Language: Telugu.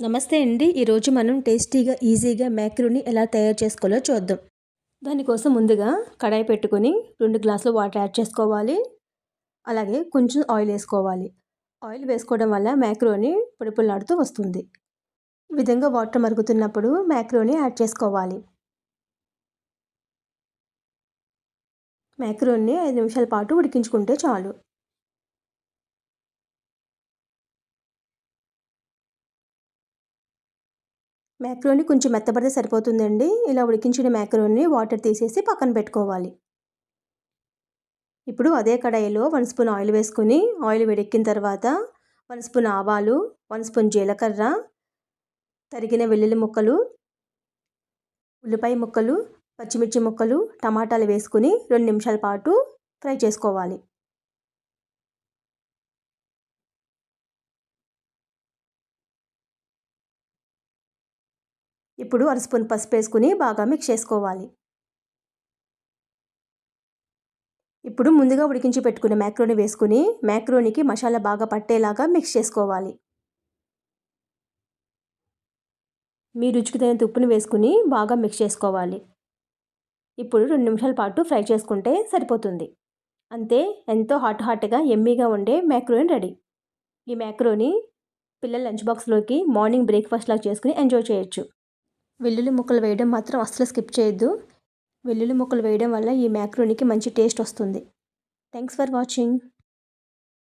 నమస్తే అండి. ఈరోజు మనం టేస్టీగా ఈజీగా మ్యాక్రోని ఎలా తయారు చేసుకోవాలో చూద్దాం. దానికోసం ముందుగా కడాయి పెట్టుకొని 2 గ్లాసులు వాటర్ యాడ్ చేసుకోవాలి. అలాగే కొంచెం ఆయిల్ వేసుకోవాలి. ఆయిల్ వేసుకోవడం వల్ల మ్యాక్రోని పొడిపొడిలాడుతూ వస్తుంది. ఈ విధంగా వాటర్ మరుగుతున్నప్పుడు మ్యాక్రోని యాడ్ చేసుకోవాలి. మ్యాక్రోని 5 నిమిషాల పాటు ఉడికించుకుంటే చాలు. మ్యాక్రోని కొంచెం మెత్తబడితే సరిపోతుందండి. ఇలా ఉడికించిన మ్యాక్రోని వాటర్ తీసేసి పక్కన పెట్టుకోవాలి. ఇప్పుడు అదే కడాయిలో 1 స్పూన్ ఆయిల్ వేసుకొని ఆయిల్ వేడెక్కిన తర్వాత 1 స్పూన్ ఆవాలు, 1 స్పూన్ జీలకర్ర, తరిగిన వెల్లుల్లి ముక్కలు, ఉల్లిపాయ ముక్కలు, పచ్చిమిర్చి ముక్కలు, టమాటాలు వేసుకుని 2 నిమిషాల పాటు ఫ్రై చేసుకోవాలి. ఇప్పుడు 1 స్పూన్ పసుపు వేసుకుని బాగా మిక్స్ చేసుకోవాలి. ఇప్పుడు ముందుగా ఉడికించి పెట్టుకున్న మ్యాక్రోని వేసుకుని మ్యాక్రోనికి మసాలా బాగా పట్టేలాగా మిక్స్ చేసుకోవాలి. మీ రుచికి తగినంత ఉప్పుని వేసుకుని బాగా మిక్స్ చేసుకోవాలి. ఇప్పుడు 2 నిమిషాల పాటు ఫ్రై చేసుకుంటే సరిపోతుంది. అంతే, ఎంతో హాట్‌గా యమ్మీగా ఉండే మ్యాక్రోని రెడీ. ఈ మ్యాక్రోని పిల్లల లంచ్ బాక్స్‌లోకి మార్నింగ్ బ్రేక్‌ఫాస్ట్ లాగా చేసుకుని ఎంజాయ్ చేయొచ్చు. వెల్లుల్లి ముక్కలు వేయడం మాత్రం అస్సలు స్కిప్ చేయొద్దు. వెల్లుల్లి ముక్కలు వేయడం వల్ల ఈ మ్యాక్రోనికి మంచి టేస్ట్ వస్తుంది. Thanks for watching.